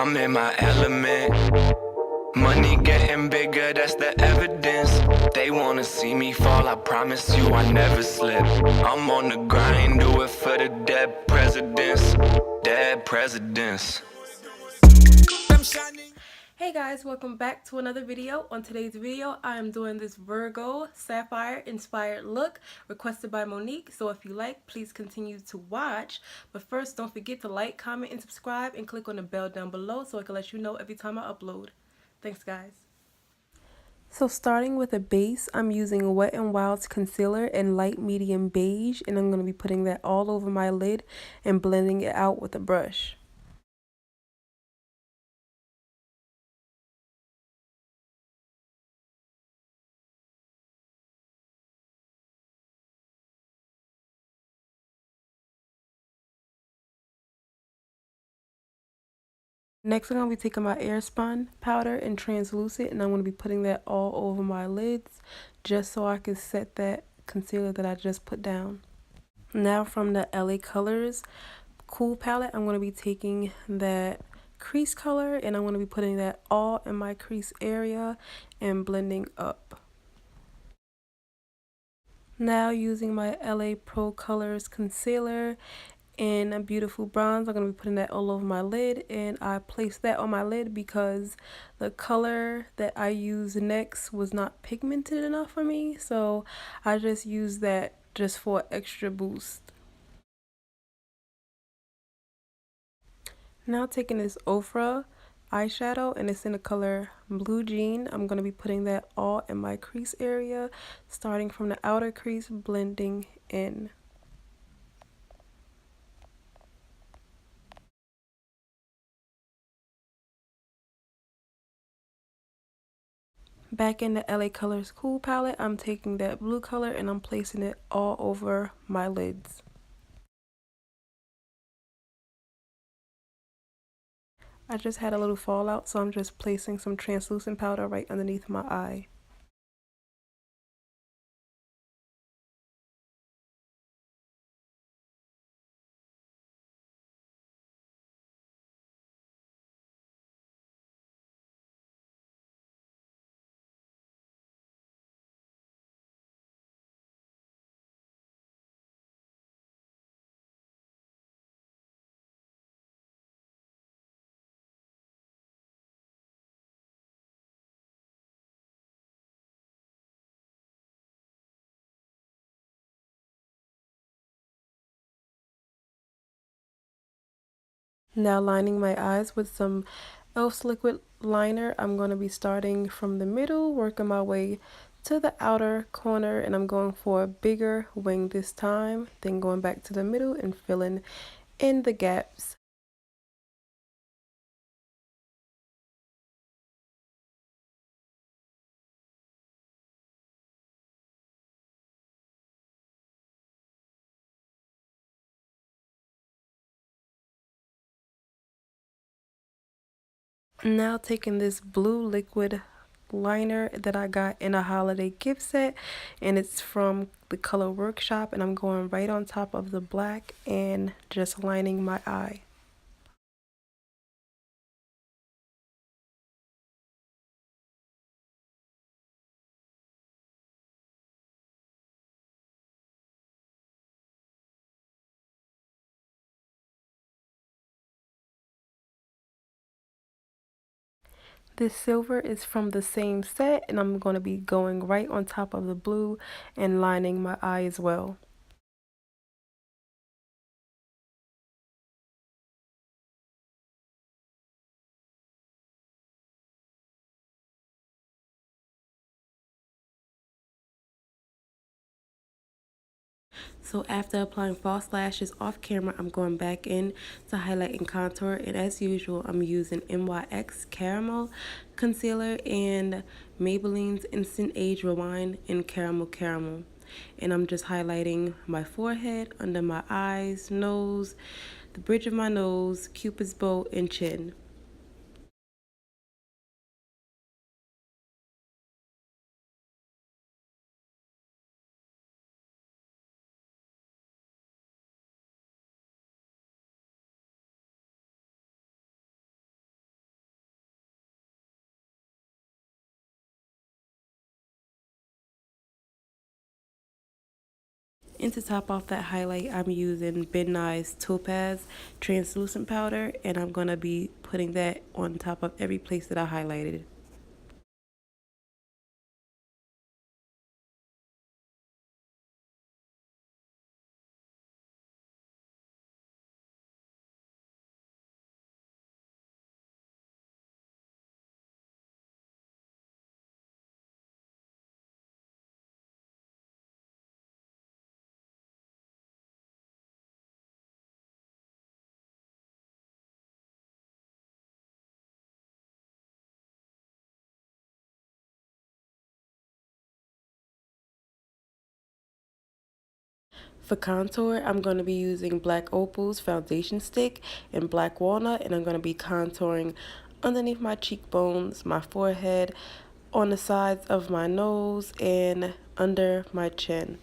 I'm in my element. Money getting bigger, that's the evidence. They wanna see me fall, I promise you I never slip. I'm on the grind, do it for the dead presidents. Dead presidents. Hey guys, welcome back to another video. On today's video, I am doing this Virgo Sapphire inspired look requested by Monique. So if you like, please continue to watch. But first, don't forget to like, comment, and subscribe, and click on the bell down below so I can let you know every time I upload. Thanks guys. So starting with a base, I'm using Wet n Wild's concealer in light medium beige, and I'm going to be putting that all over my lid and blending it out with a brush. Next, I'm going to be taking my Airapun powder and translucent, and I'm going to be putting that all over my lids just so I can set that concealer that I just put down. Now from the LA Colors Cool palette, I'm going to be taking that crease color and I'm going to be putting that all in my crease area and blending up. Now using my LA Pro Colors concealer in a beautiful bronze, I'm going to be putting that all over my lid, and I placed that on my lid because the color that I used next was not pigmented enough for me, so I just used that just for extra boost. Now taking this OFRA eyeshadow, and it's in the color Blue Jean. I'm going to be putting that all in my crease area, starting from the outer crease, blending in. Back in the LA Colors Cool palette, I'm taking that blue color and I'm placing it all over my lids. I just had a little fallout, so I'm just placing some translucent powder right underneath my eye. Now lining my eyes with some e.l.f. liquid liner, I'm going to be starting from the middle, working my way to the outer corner, and I'm going for a bigger wing this time, then going back to the middle and filling in the gaps. Now taking this blue liquid liner that I got in a holiday gift set, and it's from the ColorWorkshop, and I'm going right on top of the black and just lining my eye. This silver is from the same set, and I'm going to be going right on top of the blue and lining my eye as well. So after applying false lashes off camera, I'm going back in to highlight and contour, and as usual, I'm using M.A.C Caramel Concealer and Maybelline's Instant Age Rewind in Caramel. And I'm just highlighting my forehead, under my eyes, nose, the bridge of my nose, Cupid's bow, and chin. And to top off that highlight, I'm using Bedni's Topaz translucent powder, and I'm going to be putting that on top of every place that I highlighted. For contour, I'm going to be using Black Opal's foundation stick and Black Walnut, and I'm going to be contouring underneath my cheekbones, my forehead, on the sides of my nose, and under my chin.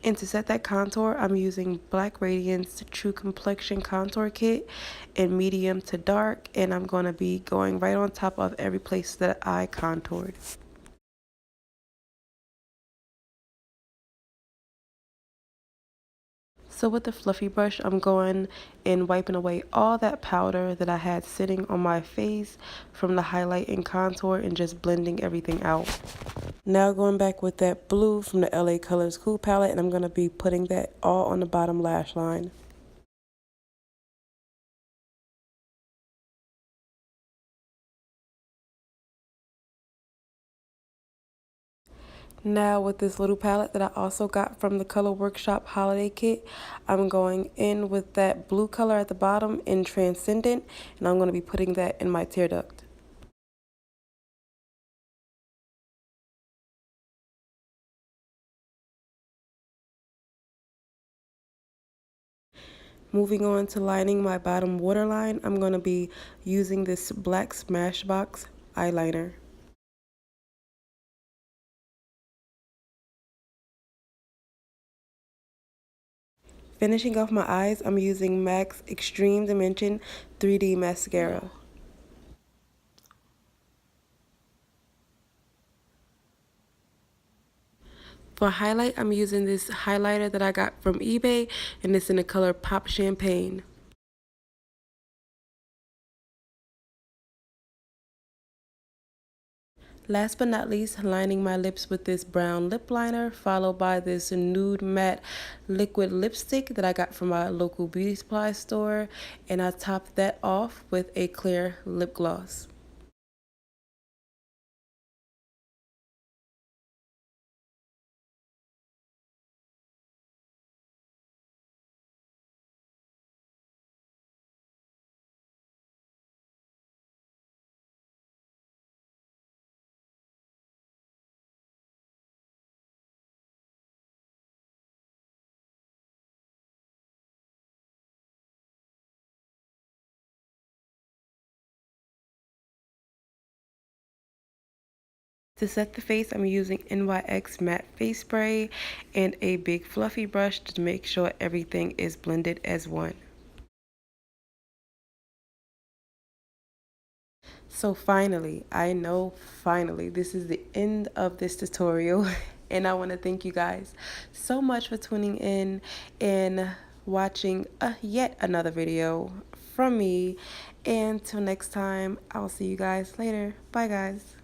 And to set that contour, I'm using Black Radiance True Complexion Contour Kit in medium to dark, and I'm going to be going right on top of every place that I contoured. So with the fluffy brush, I'm going and wiping away all that powder that I had sitting on my face from the highlight and contour and just blending everything out. Now going back with that blue from the LA Colors Cool palette, and I'm going to be putting that all on the bottom lash line. Now with this little palette that I also got from the ColorWorkshop holiday kit, I'm going in with that blue color at the bottom in Transcendent, and I'm going to be putting that in my tear duct. Moving on to lining my bottom waterline, I'm going to be using this black Smashbox eyeliner. Finishing off my eyes, I'm using M.A.C Extreme Dimension 3D Mascara. For highlight, I'm using this highlighter that I got from eBay, and it's in the color Pop Champagne. Last but not least, lining my lips with this brown lip liner, followed by this nude matte liquid lipstick that I got from my local beauty supply store, and I topped that off with a clear lip gloss. To set the face, I'm using NYX matte face spray and a big fluffy brush to make sure everything is blended as one. So finally, finally, this is the end of this tutorial. And I want to thank you guys so much for tuning in and watching yet another video from me. And till next time, I'll see you guys later. Bye guys.